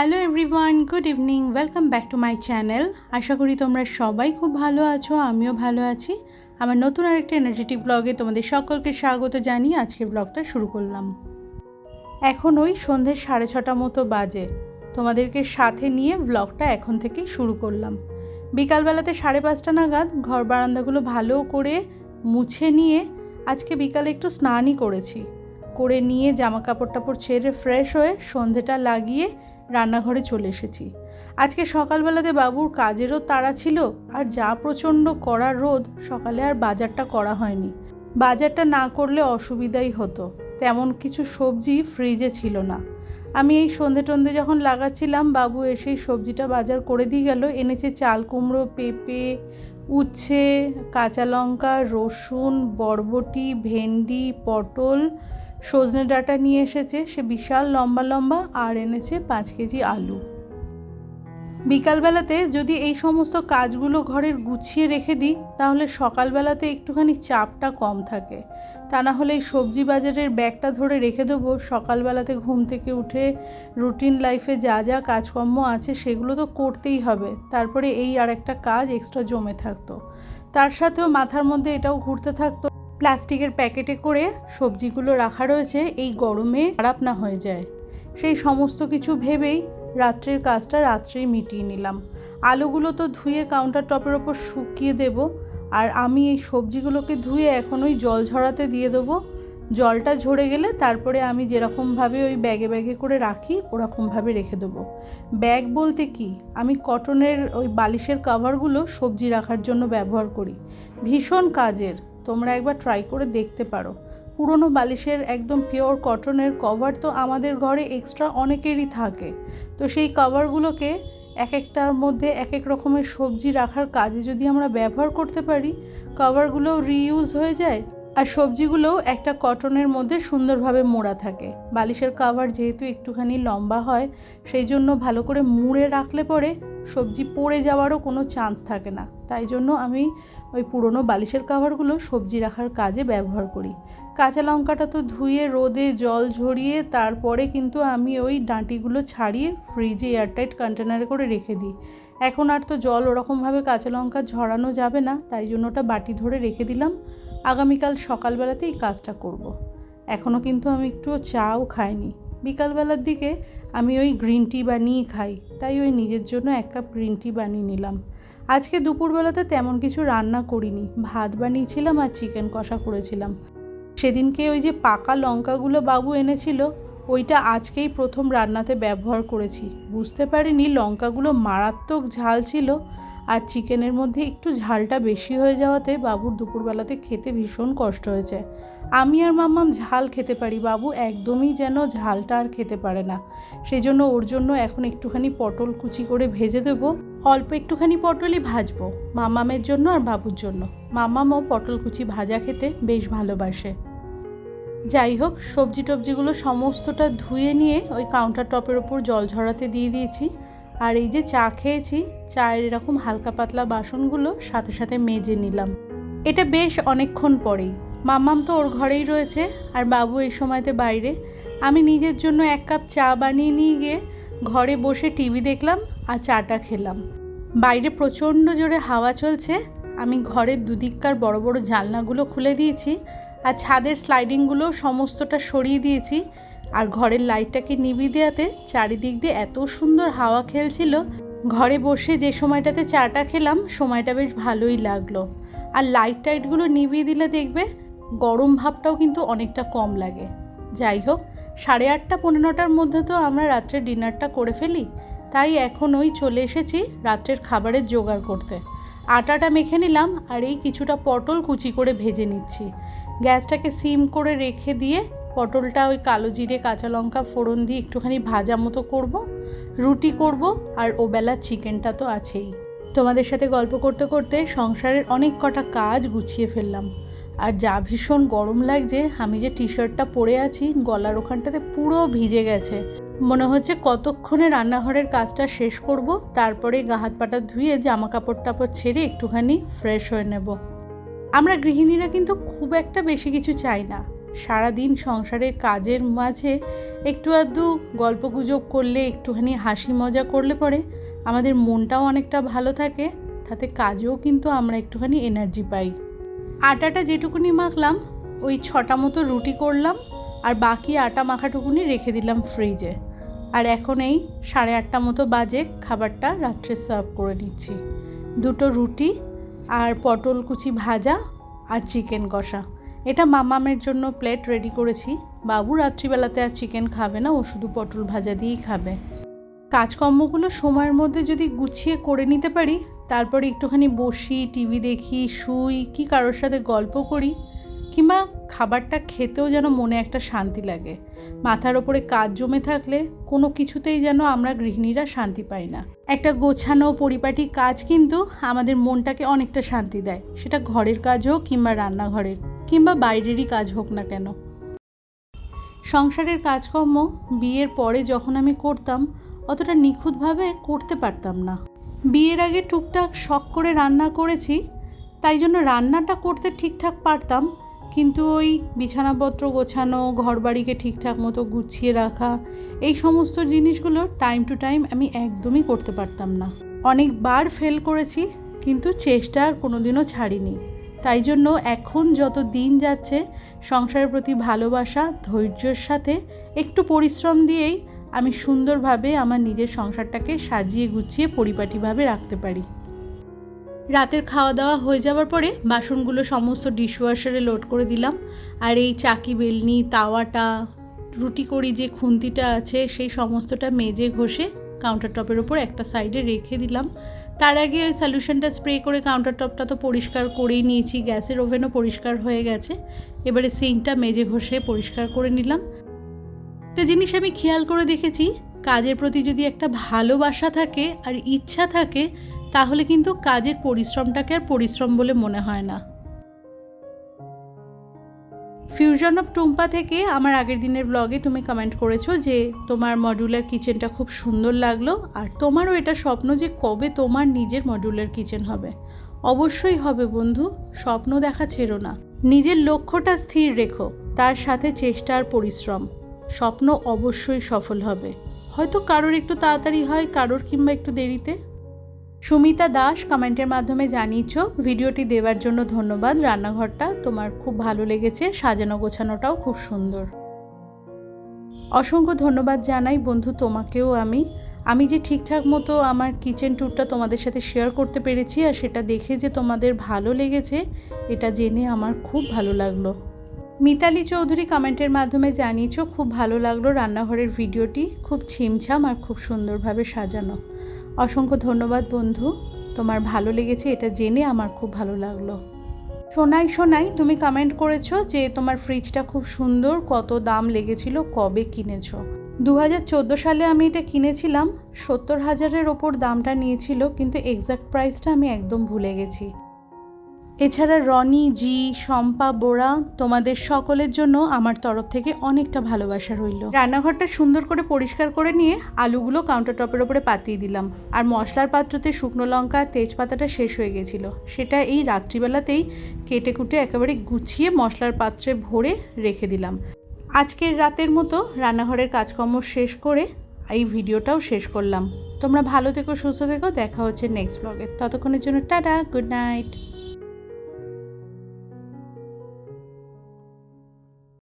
Hello everyone, good evening, welcome back to my channel. আশা করি তোমরা সবাই খুব ভালো আছো, আমিও ভালো আছি। আমার নতুন আরেকটা এনার্জেটিক ব্লগে তোমাদের সকলকে স্বাগত জানিয়ে আজকের ব্লগটা শুরু করলাম। এখন ওই সন্ধ্যে 6:30 মতো বাজে। তোমাদেরকে সাথে নিয়ে ব্লগটা এখন থেকেই শুরু করলাম। বিকালবেলাতে 5:30 নাগাদ ঘর বারান্দাগুলো ভালো করে মুছে নিয়ে আজকে বিকালে একটু স্নানই করেছি। করে নিয়ে জামা কাপড় টাপড় ছেড়ে ফ্রেশ হয়ে সন্ধ্যেটা লাগিয়ে রান্নাঘরে চলে এসেছি। আজকে সকালবেলাতে বাবুর কাজেরও তাড়া ছিল, আর যা প্রচণ্ড কড়া রোদ, সকালে আর বাজারটা করা হয়নি। বাজারটা না করলে অসুবিধাই হতো, তেমন কিছু সবজি ফ্রিজে ছিল না। আমি এই সন্ধে টন্ধে যখন লাগাচ্ছিলাম, বাবু এসেই সবজিটা বাজার করে দিয়ে গেল। এনেছে চাল কুমড়ো, পেঁপে, উচ্ছে, কাঁচা লঙ্কা, রসুন, বরবটি, ভেন্ডি, পটল, সজনে ডাঁটা নিয়ে এসেছে সে বিশাল লম্বা লম্বা, আর এনেছে 5 কেজি আলু। বিকালবেলাতে যদি এই সমস্ত কাজগুলো ঘরের গুছিয়ে রেখে দিই, তাহলে সকালবেলাতে একটুখানি চাপটা কম থাকে। তা না হলে এই সবজি বাজারের ব্যাগটা ধরে রেখে দেবো, সকালবেলাতে ঘুম থেকে উঠে রুটিন লাইফে যা যা কাজকর্ম আছে সেগুলো তো করতেই হবে, তারপরে এই আর একটা কাজ এক্সট্রা জমে থাকতো। তার সাথেও মাথার মধ্যে এটাও ঘুরতে থাকতো, প্লাস্টিকের প্যাকেটে করে সবজিগুলো রাখা রয়েছে, এই গরমে খারাপ না হয়ে যায়। সেই সমস্ত কিছু ভেবেই রাত্রের কাজটা রাত্রেই মিটিয়ে নিলাম। আলুগুলো তো ধুয়ে কাউন্টার টপের ওপর শুকিয়ে দেব, আর আমি এই সবজিগুলোকে ধুয়ে এখন ওই জল ঝরাতে দিয়ে দেবো। জলটা ঝরে গেলে তারপরে আমি যেরকমভাবে ওই ব্যাগে ব্যাগে করে রাখি ওরকমভাবে রেখে দেবো। ব্যাগ বলতে কি, আমি কটনের ওই বালিশের কভারগুলো সবজি রাখার জন্য ব্যবহার করি, ভীষণ কাজের। তোমরা একবার ট্রাই করে দেখতে পারো। পুরনো বালিশের একদম পিওর কটনের কভার তো আমাদের ঘরে এক্সট্রা অনেকেরই থাকে, তো সেই কভারগুলোকে এক একটার মধ্যে এক এক রকমের সবজি রাখার কাজে যদি আমরা ব্যবহার করতে পারি, কভারগুলোও রিইউজ হয়ে যায়, আর সবজিগুলোও একটা কটনের মধ্যে সুন্দরভাবে মোড়া থাকে। বালিশের কভার যেহেতু একটুখানি লম্বা হয়, সেই জন্য ভালো করে মুড়ে রাখলে পরে সবজি পড়ে যাওয়ারও কোনো চান্স থাকে না। তাই জন্য আমি ওই পুরনো বালিশের কভারগুলো সবজি রাখার কাজে ব্যবহার করি। কাঁচা লঙ্কাটা তো ধুয়ে রোদে জল ঝরিয়ে তারপরে কিন্তু আমি ওই ডাঁটিগুলো ছাড়িয়ে ফ্রিজে এয়ারটাইট কন্টেনারে করে রেখে দিই। এখন আর তো জল ওরকমভাবে কাঁচা লঙ্কা ঝরানো যাবে না, তাই জন্য ওটা বাটি ধরে রেখে দিলাম। আগামীকাল সকালবেলাতে এই কাজটা করব। এখনও কিন্তু আমি একটুও চাও খাইনি। বিকালবেলার দিকে আমি ওই গ্রিন টি বানিয়ে খাই, তাই ওই নিজের জন্য 1 কাপ গ্রিন টি বানিয়ে নিলাম। আজকে দুপুরবেলাতে তেমন কিছু রান্না করিনি, ভাত বানিয়েছিলাম আর চিকেন কষা করেছিলাম। সেদিনকে ওই যে পাকা লঙ্কাগুলো বাবু এনেছিল, ওইটা আজকেই প্রথম রান্নাতে ব্যবহার করেছি। বুঝতে পারিনি লঙ্কাগুলো মারাত্মক ঝাল ছিল, আর চিকেনের মধ্যে একটু ঝালটা বেশি হয়ে যাওয়াতে বাবুর দুপুরবেলাতে খেতে ভীষণ কষ্ট হয়েছে। আমি আর মাম্মাম ঝাল খেতে পারি, বাবু একদমই যেন ঝালটা আর খেতে পারে না। সেই জন্য ওর জন্য এখন একটুখানি পটল কুচি করে ভেজে দেবো। অল্প একটুখানি পটলই ভাজবো, মাম্মামের জন্য আর বাবুর জন্য। মাম্মামও পটল কুচি ভাজা খেতে বেশ ভালোবাসে। যাই হোক, সবজি টবজিগুলো সমস্তটা ধুয়ে নিয়ে ওই কাউন্টার টপের ওপর জল ঝরাতে দিয়ে দিয়েছি। আর এই যে চা খেয়েছি, চায়ের এরকম হালকা পাতলা বাসনগুলো সাথে সাথে মেজে নিলাম। এটা বেশ অনেকক্ষণ পরেই। মাম্মাম তো ওর ঘরেই রয়েছে, আর বাবু এই সময়তে বাইরে। আমি নিজের জন্য 1 কাপ চা বানিয়ে নিয়ে গিয়ে ঘরে বসে টিভি দেখলাম আর চাটা খেলাম। বাইরে প্রচণ্ড জোরে হাওয়া চলছে। আমি ঘরের দুদিককার বড় বড় জানলাগুলো খুলে দিয়েছি, আর ছাদের স্লাইডিংগুলো সমস্তটা সরিয়ে দিয়েছি, আর ঘরের লাইটটাকে নিভিয়ে দেওয়াতে চারিদিক দিয়ে এত সুন্দর হাওয়া খেলছিল। ঘরে বসে যে সময়টাতে চাটা খেলাম, সময়টা বেশ ভালোই লাগলো। আর লাইট টাইটগুলো নিভিয়ে দিলে দেখবে গরম ভাবটাও কিন্তু অনেকটা কম লাগে। যাই হোক, 8:30 পৌনে 9টার মধ্যে তো আমরা রাত্রে ডিনারটা করে ফেলি, তাই এখন ওই চলে এসেছি রাত্রের খাবারের জোগাড় করতে। আটাটা মেখে নিলাম, আর এই কিছুটা পটল কুচি করে ভেজে নিচ্ছি। গ্যাসটাকে সিম করে রেখে দিয়ে পটলটা ওই কালো জিরে কাঁচা লঙ্কা ফোড়ন দিয়ে একটুখানি ভাজা মতো করব। রুটি করব, আর ওবেলার চিকেনটা তো আছেই। তোমাদের সাথে গল্প করতে করতে সংসারের অনেক কটা কাজ গুছিয়ে ফেললাম। আর যা ভীষণ গরম লাগছে, আমি যে টি শার্টটা পরে আছি গলার ওখানটাতে পুরো ভিজে গেছে। মনে হচ্ছে কতক্ষণে রান্নাঘরের কাজটা শেষ করব, তারপরে গা হাত পাটা ধুয়ে জামা কাপড় টাপড় ছেড়ে একটুখানি ফ্রেশ হয়ে নেব। আমরা গৃহিণীরা কিন্তু খুব একটা বেশি কিছু চাই না, সারাদিন সংসারের কাজের মাঝে একটু আধটু গল্পগুজব করলে, একটুখানি হাসি মজা করলে পরে আমাদের মনটাও অনেকটা ভালো থাকে, তাতে কাজেও কিন্তু আমরা একটুখানি এনার্জি পাই। আটাটা যেটুকুনি মাখলাম ওই 6টা মতো রুটি করলাম, আর বাকি আটা মাখাটুকুনি রেখে দিলাম ফ্রিজে। আর এখন এই 8:30 মতো বাজে, খাবারটা রাত্রে সার্ভ করে নিচ্ছি। 2টো রুটি আর পটল কুচি ভাজা আর চিকেন কষা। এটা মামামের জন্য প্লেট রেডি করেছি। বাবু রাত্রিবেলাতে আর চিকেন খাবে না, ও শুধু পটল ভাজা দিয়েই খাবে। কাজকর্মগুলো সময়ের মধ্যে যদি গুছিয়ে করে নিতে পারি, তারপরে একটুখানি বসি, টিভি দেখি, শুই, কি কারোর সাথে গল্প করি, কিংবা খাবারটা খেতেও যেন মনে একটা শান্তি লাগে। মাথার ওপরে কাজ জমে থাকলে কোনো কিছুতেই যেন আমরা গৃহিণীরা শান্তি পাই না। একটা গোছানো পরিপাটি কাজ কিন্তু আমাদের মনটাকে অনেকটা শান্তি দেয়, সেটা ঘরের কাজ হোক কিংবা রান্নাঘরের কিংবা বাইরেরই কাজ হোক না কেন। সংসারের কাজকর্ম বিয়ের পরে যখন আমি করতাম অতটা নিখুঁতভাবে করতে পারতাম না। বিয়ের আগে টুকটাক শখ করে রান্না করেছি, তাই জন্য রান্নাটা করতে ঠিকঠাক পারতাম, কিন্তু ওই বিছানাপত্র গোছানো, ঘরবাড়িকে ঠিকঠাক মতো গুছিয়ে রাখা, এই সমস্ত জিনিসগুলো টাইম টু টাইম আমি একদমই করতে পারতাম না। অনেকবার ফেল করেছি, কিন্তু চেষ্টা আর কোনোদিনও ছাড়িনি। তাই জন্য এখন যত দিন যাচ্ছে সংসারের প্রতি ভালোবাসা, ধৈর্যের সাথে একটু পরিশ্রম দিয়েই আমি সুন্দরভাবে আমার নিজের সংসারটাকে সাজিয়ে গুছিয়ে পরিপাটিভাবে রাখতে পারি। রাতের খাওয়া দাওয়া হয়ে যাওয়ার পরে বাসনগুলো সমস্ত ডিশওয়াশারে লোড করে দিলাম, আর এই চাকি, বেলনি, তাওয়াটা, রুটি করি যে খুন্তিটা আছে সেই সমস্তটা মেজে ঘষে কাউন্টার টপের ওপর একটা সাইডে রেখে দিলাম। তার আগে ওই সলিউশনটা স্প্রে করে কাউন্টার টপটা তো পরিষ্কার করেই নিয়েছি, গ্যাসের ওভেনও পরিষ্কার হয়ে গেছে। এবারে সিঙ্কটা মেজে ঘষে পরিষ্কার করে নিলাম। একটা জিনিস আমি খেয়াল করে দেখেছি, কাজের প্রতি যদি একটা ভালোবাসা থাকে আর ইচ্ছা থাকে, তাহলে কিন্তু কাজের পরিশ্রমটাকে আর পরিশ্রম বলে মনে হয় না। ফিউশন অফ টুম্পা থেকে আমার আগের দিনের ব্লগে তুমি কমেন্ট করেছো যে তোমার মডিউলার কিচেনটা খুব সুন্দর লাগলো, আর তোমারও এটা স্বপ্ন যে কবে তোমার নিজের মডিউলার কিচেন হবে। অবশ্যই হবে বন্ধু, স্বপ্ন দেখা ছেড়ো না, নিজের লক্ষ্যটা স্থির রেখো, তার সাথে চেষ্টা আর পরিশ্রম, স্বপ্ন অবশ্যই সফল হবে। হয়তো কারোর একটু তাড়াতাড়ি হয়, কারোর কিংবা একটু দেরিতে। সুমিতা দাস কমেন্টের মাধ্যমে জানিয়েছো ভিডিওটি দেওয়ার জন্য ধন্যবাদ, রান্নাঘরটা তোমার খুব ভালো লেগেছে, সাজানো গোছানোটাও খুব সুন্দর। অসংখ্য ধন্যবাদ জানাই বন্ধু তোমাকেও। আমি যে ঠিকঠাক মতো আমার কিচেন ট্যুরটা তোমাদের সাথে শেয়ার করতে পেরেছি, আর সেটা দেখে যে তোমাদের ভালো লেগেছে এটা জেনে আমার খুব ভালো লাগলো। মিতালি চৌধুরী কমেন্টের মাধ্যমে জানিয়েছো খুব ভালো লাগলো রান্নাঘরের ভিডিওটি, খুব ছিমছাম আর খুব সুন্দরভাবে সাজানো। অসংখ্য ধন্যবাদ বন্ধু, তোমার ভালো লেগেছে এটা জেনে আমার খুব ভালো লাগলো। সোনাই তুমি কমেন্ট করেছো যে তোমার ফ্রিজটা খুব সুন্দর, কত দাম লেগেছিল, কবে কিনেছো। 2014 সালে আমি এটা কিনেছিলাম, 70,000-এর ওপর দামটা নিয়েছিল, কিন্তু এক্স্যাক্ট প্রাইসটা আমি একদম ভুলে গেছি। এছাড়া রনি জি, শম্পা বোরা, তোমাদের সকলের জন্য আমার তরফ থেকে অনেকটা ভালোবাসা রইল। রান্নাঘরটা সুন্দর করে পরিষ্কার করে নিয়ে আলুগুলো কাউন্টার টপের ওপরে পাতিয়ে দিলাম, আর মশলার পাত্রতে শুকনো লঙ্কা, তেজপাতাটা শেষ হয়ে গেছিল, সেটা এই রাত্রিবেলাতেই কেটে কুটে একেবারে গুছিয়ে মশলার পাত্রে ভরে রেখে দিলাম। আজকের রাতের মতো রান্নাঘরের কাজকর্ম শেষ করে এই ভিডিওটাও শেষ করলাম। তোমরা ভালো থেকো, সুস্থ থেকো, দেখা হচ্ছে নেক্সট ব্লগে। ততক্ষণের জন্য টাটা, গুড নাইট।